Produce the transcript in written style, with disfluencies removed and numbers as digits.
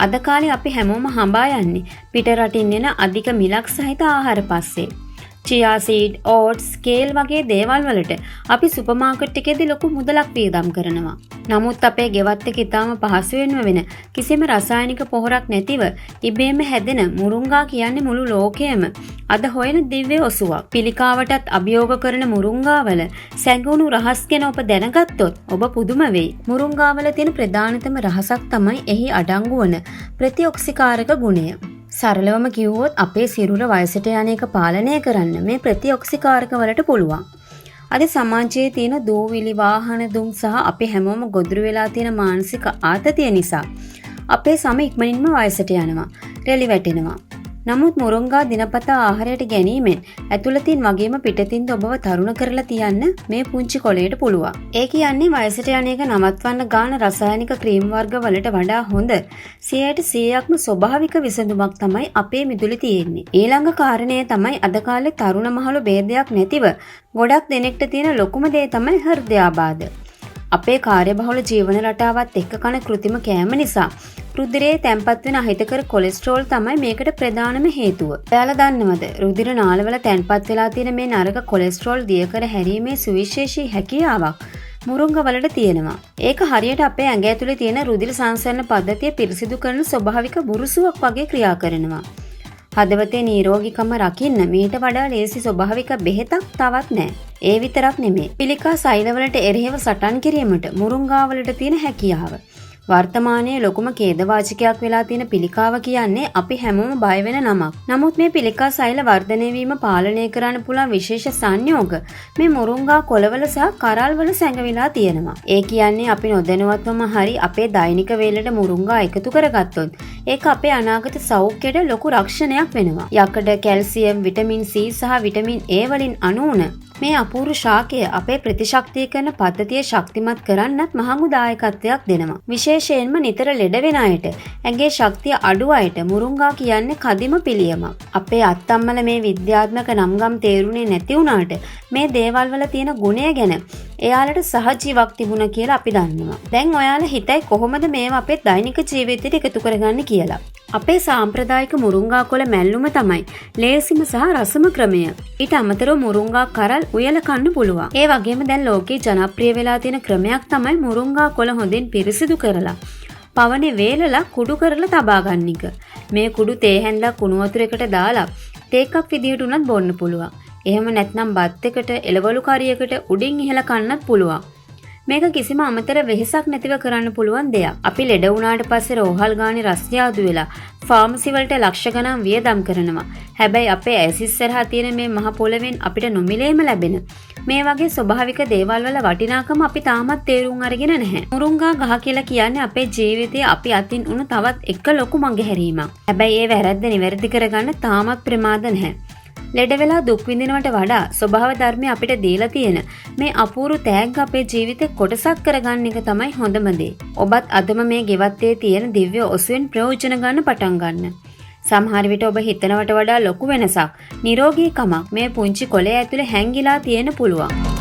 අද කාලේ අපි හැමෝම හඹා යන්නේ පිට රටින් එන අධික මිලක් සහිත ආහාර පස්සේ. චියා සීඩ්, ඕට්ස්, කේල් වගේ දේවල් වලට අපි සුපර් මාකට් එකේදී ලොකු මුදලක් වියදම් කරනවා. නමුත් අපේ ගෙවත් එක ඉතාම පහසුවෙන්ම වෙන කිසිම රසායනික පොහොරක් නැතිව ඉබේම හැදෙන මුරුංගා කියන්නේ මුළු ලෝකයේම අද හොයන දිව්‍ය ඔසුවක්. පිළිකාවටත් අභියෝග කරන මුරුංගාවල සැඟවුණු රහස් ගැන ඔබ දැනගත්තොත් ඔබ පුදුම වෙයි. මුරුංගාවල තියෙන ප්‍රධානතම රහසක් තමයි එහි අඩංගු වන ප්‍රතිඔක්සිකාරක ගුණය. සරලවම කිව්වොත් අපේ සිරුර වයසට යන එක පාලනය කරන්න මේ ප්‍රතිඔක්සිකාරක වලට පුළුවන්. අද සමාජයේ තියෙන දූවිලි වාහන දුම් සහ අපි හැමෝම ගොදුරු වෙලා තියෙන මානසික ආතතිය නිසා අපේ සම ඉක්මනින්ම වයසට යනවා, රැලි වැටෙනවා. නමුත් මුරුංගා දිනපතා ආහාරයට ගැනීමෙන් ඇතුළතින් වගේම පිටතින්ද ඔබව තරුණ කරලා තියන්න මේ පුංචි කොළයට පුළුවන්. ඒ කියන්නේ වයසට යන එක නවත්වන්න ගන්න රසායනික ක්‍රීම් වර්ග වලට වඩා හොඳ 100%ක්ම ස්වභාවික විසඳුමක් තමයි අපේ මිදුලේ තියෙන්නේ. ඊළඟ කාරණය තමයි අද කාලේ තරුණ මහලු ભેදයක් නැතිව ගොඩක් දෙනෙක්ට තියෙන ලොකුම දේ තමයි හෘදයාබාධ. අපේ කාර්යබහුල ජීවන රටාවත් එක්ක කන කෘත්‍රිම කෑම නිසා රුධිරයේ තැන්පත් වෙන අහිතකර කොලෙස්ටරෝල් තමයි මේකට ප්‍රධානම හේතුව. ඔයාලා දන්නවද? රුධිර නාළවල තැන්පත් වෙලා තියෙන මේ නරක කොලෙස්ටරෝල් දිය කර හැරීමේ සුවිශේෂී හැකියාවක් මුරුංගා වලට තියෙනවා. ඒක හරියට අපේ ඇඟ ඇතුලේ තියෙන රුධිර සංසරණ පද්ධතිය පිරිසිදු කරන ස්වභාවික බුරුසුවක් වගේ ක්‍රියා කරනවා. හදවතේ නිරෝගීකම රකින්න මීට වඩා ලේසි ස්වභාවික බෙහෙතක් තවත් නැහැ. ඒ විතරක් නෙමෙයි. පිළිකා සෛලවලට එරෙහිව සටන් කිරීමට මුරුංගා වලට තියෙන හැකියාව. වර්තමානයේ ලොකුම ඛේදවාචකයක් වෙලා තියෙන පිළිකාව කියන්නේ අපි හැමෝම බය වෙන නමක්. නමුත් මේ පිළිකා සෛල වර්ධනය වීම පාලනය කරන්න පුළුවන් විශේෂ සංයෝග මේ මුරුංගා කොළවල සහ කරල්වල සැඟවිලා තියෙනවා. ඒ කියන්නේ අපි නොදැනුවත්වම හරි අපේ දෛනික වේලට මුරුංගා එකතු කරගත්තොත් ඒක අපේ අනාගත සෞඛ්‍යයට ලොකු රක්ෂණයක් වෙනවා. යකඩ, කැල්සියම්, විටමින් C සහ විටමින් A වලින් අණු වන මේ අපූර්ව ශාකය අපේ ප්‍රතිශක්තිකරණ පද්ධතිය ශක්තිමත් කරන්නත් මහඟු දායකත්වයක් දෙනවා. විශේෂයෙන්ම නිතර ලෙඩ වෙන අයට, ඇඟේ ශක්තිය අඩු අයට මුරුංගා කියන්නේ කදිම පිළියමක්. අපේ අත්තම්මල මේ විද්‍යාත්මක නම්ගම් තේරුනේ නැති වුණාට මේ දේවල් වල තියෙන ගුණය ගැන එයාලට සහජීවක් තිබුණා කියලා අපි දන්නවා. දැන් ඔයාලා හිතයි කොහොමද මේවා අපේ දෛනික ජීවිතයට එකතු කරගන්නේ කියලා. අපේ සාම්ප්‍රදායික මුරුංගා කොළ මැල්ලුම තමයි ලේසිම සහ රසම ක්‍රමය. ඊට අමතරව මුරුංගා කරල් උයලා කන්න පුළුවන්. ඒ වගේම දැන් ලෝකේ ජනප්‍රිය වෙලා තියෙන ක්‍රමයක් තමයි මුරුංගා කොළ හොඳින් පිරිසිදු කරලා පවනේ වේලලා කුඩු කරලා තබා ගන්න එක. මේ කුඩු තේ හැන්දක් කුණු වතුරයකට දාලා තේ එකක් විදියට උනත් බොන්න පුළුවන්. එහෙම නැත්නම් බත් එකට එළවලු කරියකට උඩින් ඉහලා කන්නත් පුළුවන්. මේක කිසිම අමතර වෙහෙසක් නැතිව කරන්න පුළුවන් දෙයක්. අපි ලෙඩ වුණාට පස්සේ රෝහල් ගානේ රස්තිය ආදු වෙලා ෆාමසි වලට ලක්ෂ ගණන් වියදම් කරනවා. හැබැයි අපේ ඇස් ඉස්සරහා තියෙන මේ මහ පොළවෙන් අපිට නොමිලේම ලැබෙන මේ වගේ ස්වභාවික දේවල් වල වටිනාකම අපි තාමත් තේරුම් අරගෙන නැහැ. මුරුංගා ගහ කියලා කියන්නේ අපේ ජීවිතයේ අපි අතින් උණු තවත් එක ලොකු මඟහැරීමක්. හැබැයි ඒ වැරද්ද නිවැරදි කරගන්න තාමත් ප්‍රමාද නැහැ. ලෙඩ වෙලා දුක් විඳිනවට වඩා ස්වභාව ධර්මය අපිට දීලා තියෙන මේ අපූර්ව තෑග්ග අපේ ජීවිතේ කොටසක් කරගන්න එක තමයි හොඳම දේ. ඔබත් අදම මේ ගෙවත්තේ තියෙන දිව්‍ය ඔසුවෙන් ප්‍රයෝජන ගන්න පටන් ගන්න. සමහර විට ඔබ හිතනවට වඩා ලොකු වෙනසක්, නිරෝගීකමක් මේ පුංචි කොළය ඇතුලේ හැංගිලා තියෙන්න පුළුවන්.